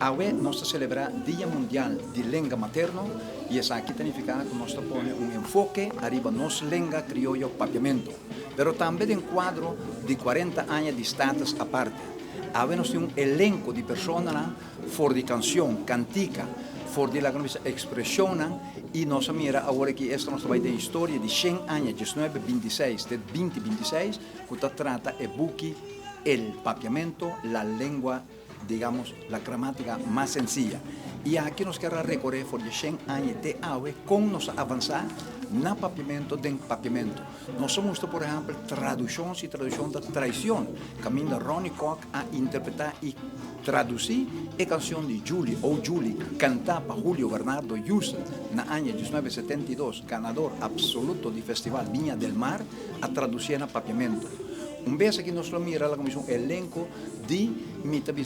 Hoy nos celebra Día Mundial de Lengua Materno y es aquí significa que nos pone un enfoque arriba nos lengua criollo papiamento, pero también en cuadro de 40 años de status aparte. Hoy nos tiene un elenco de personas for de canción, cantica, for de la expresión y nos mira ahora que esto nos va de historia de 100 años, 1926, de 2026, que trata el buki, el papiamento, la lengua, digamos, la gramática más sencilla. Y aquí nos queda recorrer por 100 años de ahora con nos avanzar en el papiamento de papiamento. Nos somos, por ejemplo, traducción de traición. Camino Ronnie Koch a interpretar y traducir la canción de Julie, o Julie, cantada por Julio Bernardo Yusa, en el año 1972, ganador absoluto del Festival Viña del Mar, a traducir en papiamento. Un vez que nos lo mira la comisión elenco de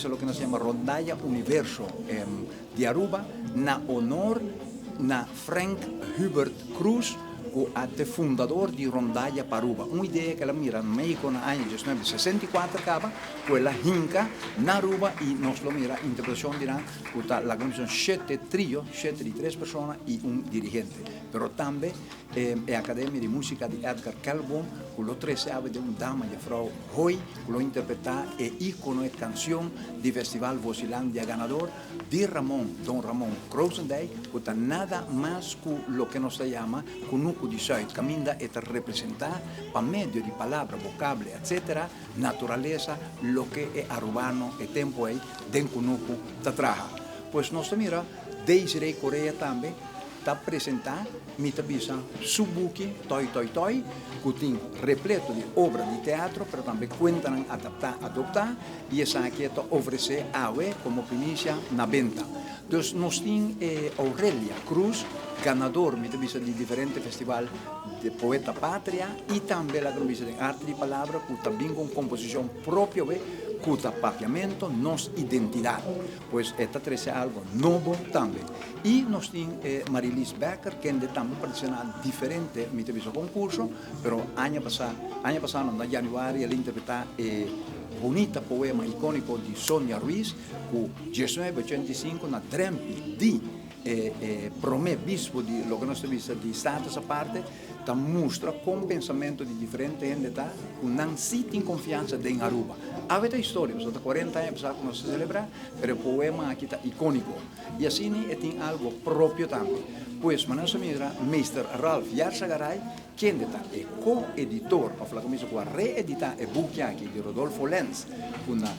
lo que nos llama Rondalla Universo de Aruba, na honor na Frank Hubert Cruz, el fundador de Rondalla Paruba. Una idea que la mira en México en el año 1964, fue la Hinca, en Aruba, y nos lo mira interpretación de la comisión 7 trío, 7 de 3 personas y un dirigente. Pero también la Academia de Música de Edgar Calvo, con los 13 aves de una dama y Frau Hoy, con lo interpreta el ícono de canción del Festival Vocilandia ganador de Don Ramón Crousendijk, que nada más que lo que nos se llama Kunuku de Zuid, camina y representar, por medio de palabras, vocablos, etc., naturaleza, lo que es arubano, el tiempo ahí, de Kunuku, trabaja. Pues nos mira, Desiree Correa también, está presentar mita bisa subuki Toi Toi Toi, que tem repleto de obras de teatro, pero também cuentan adaptar e essa aqui está oferecer como primicia na venta. Então, nós temos Aurelia Cruz, ganador mita bisa de diferentes festivais de poeta pátria e também a comissão de arte de palavra, que também com composição própria, cuta papiamento, nos identidade. Pois esta é algo novo também. E nós temos Marilis Becker, que também participou em diferentes concursos, mas ano passado, em janeiro, ela interpretou bonito poema icônico de Sonia Ruiz, que 1985 na Drempi de Promé Bispo de lo que nós temos de status a parte, mostra com pensamento de diferente gente que não se tem confiança em Aruba. Há muita história, há 40 anos que nós celebramos, mas o poema aqui está icônico. E assim tem algo próprio também. Pois, nós mira, Mr. Ralph Yarsagaray, quem é co-editor, ou a comissão que reeditar o book aqui de Rodolfo Lenz, na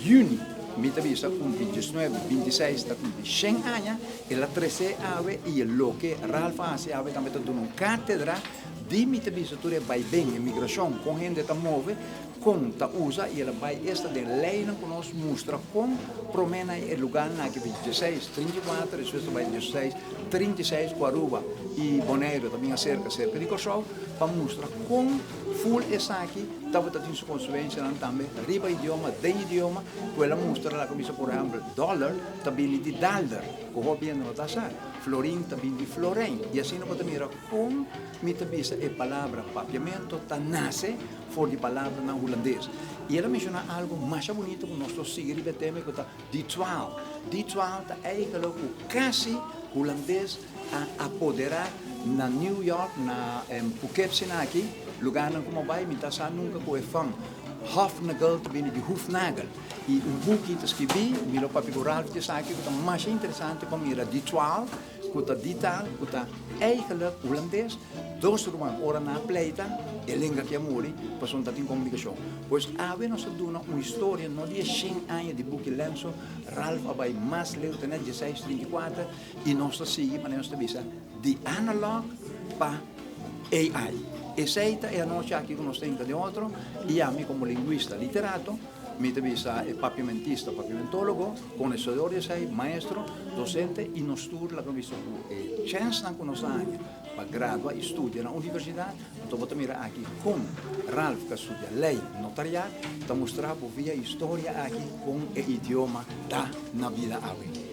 Juni, mita visa con 19, 26, sta con 100 anni e la 13 ave e lo che Ralph hace ave también da una cattedra di mita visa tu vai ben immigrazione con gente ta muove con ta usa e la vai esta de lei non nos mostra con promena e lugar na che 16, 34 e questo vai 16, 36 qua Aruba e Bonaire também cerca di Kosovo pa mostra con full esaki estava tendo sua consequência também riba idioma de idioma quella mostra la comissão por exemplo dollar também de dollar como bem não está sabe florin também de florin e assim não pode mirar com mita bisa e palavra papiamento tá nasce for de palavra na holandês e ela menciona algo mais bonito que nós seguir e tema que tá de 12 tá eigenlijk quase holandês a apoderar na New York na Phuket aqui lugar como vai me tá nunca com fan Hofnagel te binnen de Hoefnagel e boek te scrivi mi lo papi Ralph te sa che è mais interessante come era di 12 kuta dita kuta eigenlijk Holandees dos roman ora na pleita e lenga che amori per sono stati in comunicazione pues ave nos duna una storia no di 100 anni di buchi lenso Ralph abai mas leu tenet 16 34 e nostra sigi ma nostra visa di analog pa AI. E seita e a noi anche conoscenza di altro, e a me come linguista letterato, mi devisa papiamentista, papiamentologo, conoscitore sei, maestro, docente, e non studio la commisso e chance non conoscagna, ma gradua e studia all'università, dopo mira anche con Ralph che studia lei notariato, da mostrare via storia anche con l'idioma da na vida ave.